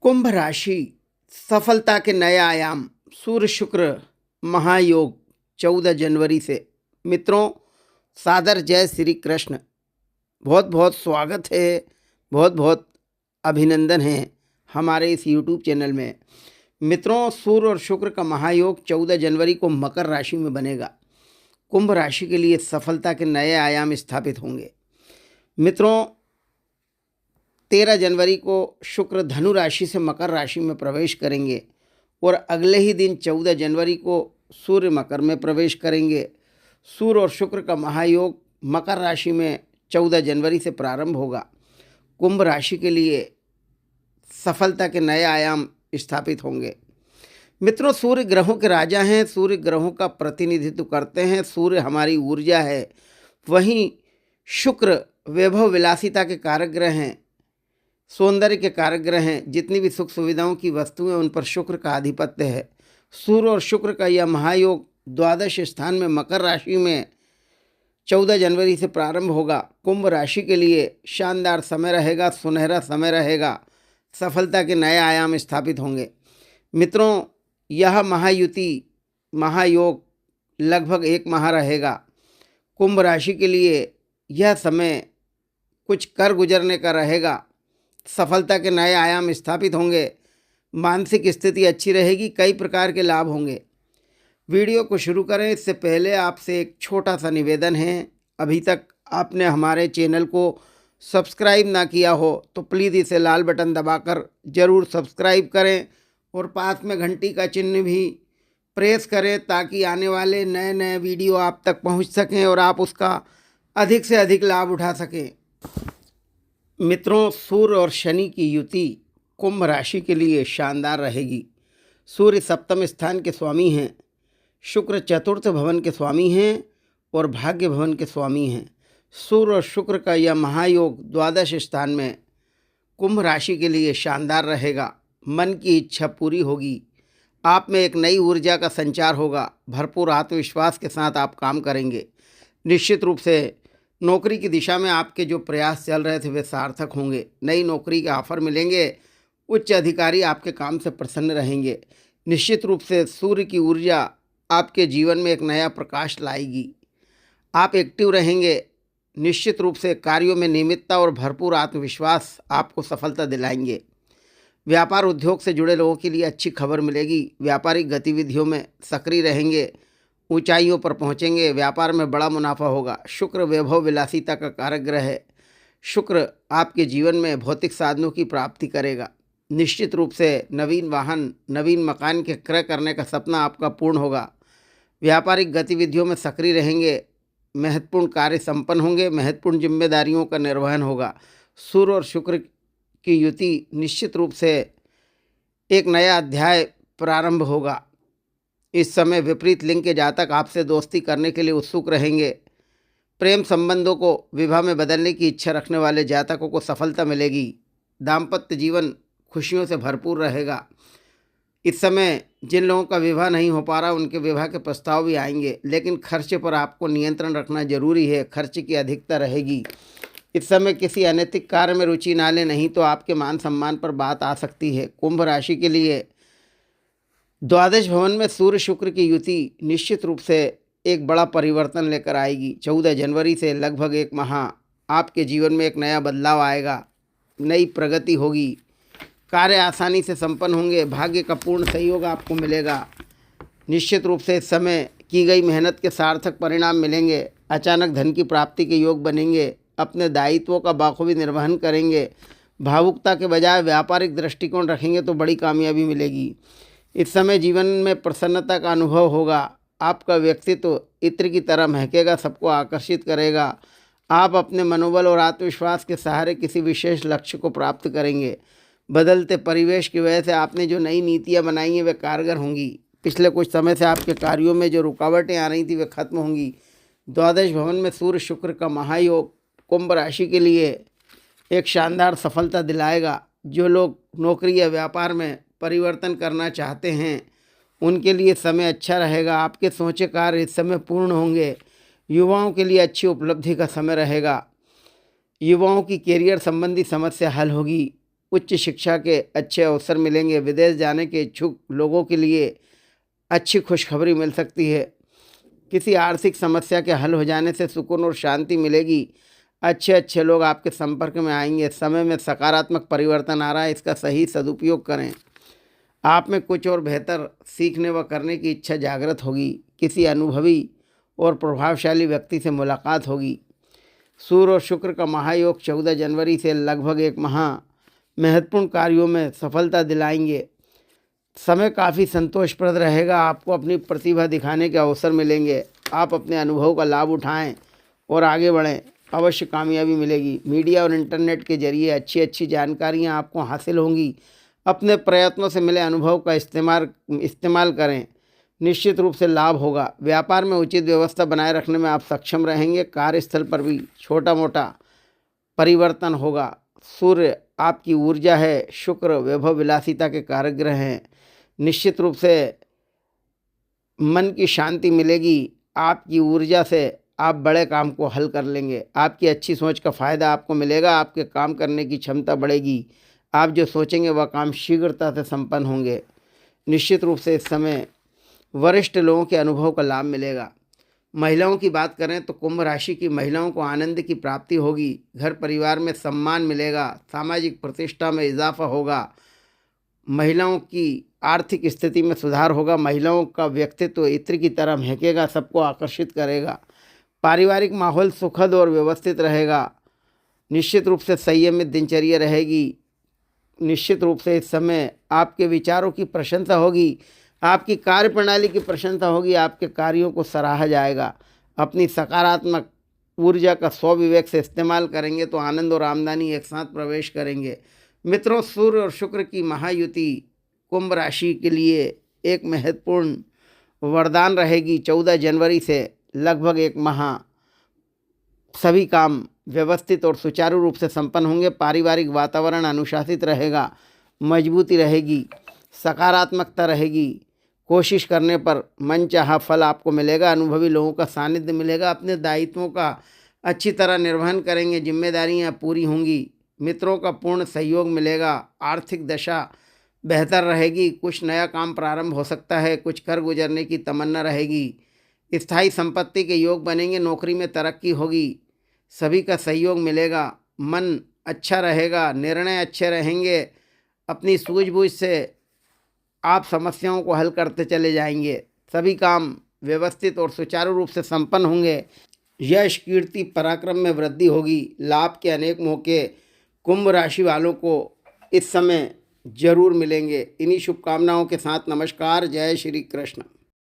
कुंभ राशि सफलता के नए आयाम। सूर्य शुक्र महायोग 14 जनवरी से। मित्रों, सादर जय श्री कृष्ण। बहुत बहुत स्वागत है, बहुत बहुत अभिनंदन है हमारे इस यूट्यूब चैनल में। मित्रों, सूर्य और शुक्र का महायोग 14 जनवरी को मकर राशि में बनेगा। कुंभ राशि के लिए सफलता के नए आयाम स्थापित होंगे। मित्रों, 13 जनवरी को शुक्र धनु राशि से मकर राशि में प्रवेश करेंगे और अगले ही दिन 14 जनवरी को सूर्य मकर में प्रवेश करेंगे। सूर्य और शुक्र का महायोग मकर राशि में 14 जनवरी से प्रारंभ होगा। कुंभ राशि के लिए सफलता के नए आयाम स्थापित होंगे। मित्रों, सूर्य ग्रहों के राजा हैं, सूर्य ग्रहों का प्रतिनिधित्व करते हैं। सूर्य हमारी ऊर्जा है, वहीं शुक्र वैभव विलासिता के कारक ग्रह हैं, सौंदर्य के कारक ग्रह हैं। जितनी भी सुख सुविधाओं की वस्तुएं उन पर शुक्र का आधिपत्य है। सूर्य और शुक्र का यह महायोग द्वादश स्थान में मकर राशि में 14 जनवरी से प्रारंभ होगा। कुंभ राशि के लिए शानदार समय रहेगा, सुनहरा समय रहेगा। सफलता के नए आयाम स्थापित होंगे। मित्रों, यह महायोग लगभग 1 माह रहेगा। कुंभ राशि के लिए यह समय कुछ कर गुजरने का रहेगा। सफलता के नए आयाम स्थापित होंगे। मानसिक स्थिति अच्छी रहेगी, कई प्रकार के लाभ होंगे। वीडियो को शुरू करें इससे पहले आपसे एक छोटा सा निवेदन है। अभी तक आपने हमारे चैनल को सब्सक्राइब ना किया हो तो प्लीज़ इसे लाल बटन दबाकर ज़रूर सब्सक्राइब करें और पास में घंटी का चिन्ह भी प्रेस करें ताकि आने वाले नए नए वीडियो आप तक पहुंच सकें और आप उसका अधिक से अधिक लाभ उठा सकें। मित्रों, सूर्य और शनि की युति कुंभ राशि के लिए शानदार रहेगी। सूर्य सप्तम स्थान के स्वामी हैं, शुक्र चतुर्थ भवन के स्वामी हैं और भाग्य भवन के स्वामी हैं। सूर्य और शुक्र का यह महायोग द्वादश स्थान में कुंभ राशि के लिए शानदार रहेगा। मन की इच्छा पूरी होगी। आप में एक नई ऊर्जा का संचार होगा। भरपूर आत्मविश्वास के साथ आप काम करेंगे। निश्चित रूप से नौकरी की दिशा में आपके जो प्रयास चल रहे थे वे सार्थक होंगे। नई नौकरी के ऑफर मिलेंगे। उच्च अधिकारी आपके काम से प्रसन्न रहेंगे। निश्चित रूप से सूर्य की ऊर्जा आपके जीवन में एक नया प्रकाश लाएगी। आप एक्टिव रहेंगे। निश्चित रूप से कार्यों में नियमितता और भरपूर आत्मविश्वास आपको सफलता दिलाएंगे। व्यापार उद्योग से जुड़े लोगों के लिए अच्छी खबर मिलेगी। व्यापारिक गतिविधियों में सक्रिय रहेंगे, ऊंचाइयों पर पहुंचेंगे। व्यापार में बड़ा मुनाफा होगा। शुक्र वैभव विलासिता का कारक ग्रह है। शुक्र आपके जीवन में भौतिक साधनों की प्राप्ति करेगा। निश्चित रूप से नवीन वाहन, नवीन मकान के क्रय करने का सपना आपका पूर्ण होगा। व्यापारिक गतिविधियों में सक्रिय रहेंगे। महत्वपूर्ण कार्य संपन्न होंगे। महत्वपूर्ण जिम्मेदारियों का निर्वहन होगा। सूर्य और शुक्र की युति निश्चित रूप से एक नया अध्याय प्रारंभ होगा। इस समय विपरीत लिंग के जातक आपसे दोस्ती करने के लिए उत्सुक रहेंगे। प्रेम संबंधों को विवाह में बदलने की इच्छा रखने वाले जातकों को सफलता मिलेगी। दाम्पत्य जीवन खुशियों से भरपूर रहेगा। इस समय जिन लोगों का विवाह नहीं हो पा रहा उनके विवाह के प्रस्ताव भी आएंगे, लेकिन खर्चे पर आपको नियंत्रण रखना जरूरी है। खर्च की अधिकता रहेगी। इस समय किसी अनैतिक कार्य में रुचि ना लें, नहीं तो आपके मान सम्मान पर बात आ सकती है। कुंभ राशि के लिए द्वादश भवन में सूर्य शुक्र की युति निश्चित रूप से एक बड़ा परिवर्तन लेकर आएगी। 14 जनवरी से लगभग 1 माह आपके जीवन में एक नया बदलाव आएगा। नई प्रगति होगी। कार्य आसानी से संपन्न होंगे। भाग्य का पूर्ण सहयोग आपको मिलेगा। निश्चित रूप से इस समय की गई मेहनत के सार्थक परिणाम मिलेंगे। अचानक धन की प्राप्ति के योग बनेंगे। अपने दायित्वों का बाखूबी निर्वहन करेंगे। भावुकता के बजाय व्यापारिक दृष्टिकोण रखेंगे तो बड़ी कामयाबी मिलेगी। इस समय जीवन में प्रसन्नता का अनुभव होगा। आपका व्यक्तित्व इत्र की तरह महकेगा, सबको आकर्षित करेगा। आप अपने मनोबल और आत्मविश्वास के सहारे किसी विशेष लक्ष्य को प्राप्त करेंगे। बदलते परिवेश की वजह से आपने जो नई नीतियां बनाई हैं वे कारगर होंगी। पिछले कुछ समय से आपके कार्यों में जो रुकावटें आ रही थी वे खत्म होंगी। द्वादश भवन में सूर्य शुक्र का महायोग कुंभ राशि के लिए एक शानदार सफलता दिलाएगा। जो लोग नौकरी या व्यापार में परिवर्तन करना चाहते हैं उनके लिए समय अच्छा रहेगा। आपके सोचे कार्य इस समय पूर्ण होंगे। युवाओं के लिए अच्छी उपलब्धि का समय रहेगा। युवाओं की कैरियर संबंधी समस्या हल होगी। उच्च शिक्षा के अच्छे अवसर मिलेंगे। विदेश जाने के इच्छुक लोगों के लिए अच्छी खुशखबरी मिल सकती है। किसी आर्थिक समस्या के हल हो जाने से सुकून और शांति मिलेगी। अच्छे अच्छे लोग आपके संपर्क में आएंगे। समय में सकारात्मक परिवर्तन आ रहा है, इसका सही सदुपयोग करें। आप में कुछ और बेहतर सीखने व करने की इच्छा जागृत होगी। किसी अनुभवी और प्रभावशाली व्यक्ति से मुलाकात होगी। सूर्य और शुक्र का महायोग 14 जनवरी से लगभग एक माह महत्वपूर्ण कार्यों में सफलता दिलाएंगे। समय काफ़ी संतोषप्रद रहेगा। आपको अपनी प्रतिभा दिखाने के अवसर मिलेंगे। आप अपने अनुभव का लाभ उठाएं और आगे बढ़ें, अवश्य कामयाबी मिलेगी। मीडिया और इंटरनेट के जरिए अच्छी अच्छी जानकारियां आपको हासिल होंगी। अपने प्रयत्नों से मिले अनुभव का इस्तेमाल करें, निश्चित रूप से लाभ होगा। व्यापार में उचित व्यवस्था बनाए रखने में आप सक्षम रहेंगे। कार्यस्थल पर भी छोटा मोटा परिवर्तन होगा। सूर्य आपकी ऊर्जा है, शुक्र वैभव विलासिता के कारक ग्रह हैं। निश्चित रूप से मन की शांति मिलेगी। आपकी ऊर्जा से आप बड़े काम को हल कर लेंगे। आपकी अच्छी सोच का फ़ायदा आपको मिलेगा। आपके काम करने की क्षमता बढ़ेगी। आप जो सोचेंगे वह काम शीघ्रता से संपन्न होंगे। निश्चित रूप से इस समय वरिष्ठ लोगों के अनुभव का लाभ मिलेगा। महिलाओं की बात करें तो कुंभ राशि की महिलाओं को आनंद की प्राप्ति होगी। घर परिवार में सम्मान मिलेगा। सामाजिक प्रतिष्ठा में इजाफा होगा। महिलाओं की आर्थिक स्थिति में सुधार होगा। महिलाओं का व्यक्तित्व इत्र की तरह महकेगा, सबको आकर्षित करेगा। पारिवारिक माहौल सुखद और व्यवस्थित रहेगा। निश्चित रूप से संयमित दिनचर्या रहेगी। निश्चित रूप से इस समय आपके विचारों की प्रशंसा होगी। आपकी कार्यप्रणाली की प्रशंसा होगी। आपके कार्यों को सराहा जाएगा। अपनी सकारात्मक ऊर्जा का स्वविवेक से इस्तेमाल करेंगे तो आनंद और आमदनी एक साथ प्रवेश करेंगे। मित्रों, सूर्य और शुक्र की महायुति कुंभ राशि के लिए एक महत्वपूर्ण वरदान रहेगी। 14 जनवरी से लगभग एक माह सभी काम व्यवस्थित और सुचारू रूप से संपन्न होंगे। पारिवारिक वातावरण अनुशासित रहेगा। मजबूती रहेगी, सकारात्मकता रहेगी। कोशिश करने पर मनचाहा फल आपको मिलेगा। अनुभवी लोगों का सानिध्य मिलेगा। अपने दायित्वों का अच्छी तरह निर्वहन करेंगे। जिम्मेदारियां पूरी होंगी। मित्रों का पूर्ण सहयोग मिलेगा। आर्थिक दशा बेहतर रहेगी। कुछ नया काम प्रारंभ हो सकता है। कुछ कर गुजरने की तमन्ना रहेगी। स्थायी संपत्ति के योग बनेंगे। नौकरी में तरक्की होगी। सभी का सहयोग मिलेगा। मन अच्छा रहेगा। निर्णय अच्छे रहेंगे। अपनी सूझबूझ से आप समस्याओं को हल करते चले जाएंगे। सभी काम व्यवस्थित और सुचारू रूप से संपन्न होंगे। यश, कीर्ति, पराक्रम में वृद्धि होगी। लाभ के अनेक मौके कुंभ राशि वालों को इस समय जरूर मिलेंगे। इन्हीं शुभकामनाओं के साथ नमस्कार। जय श्री कृष्ण।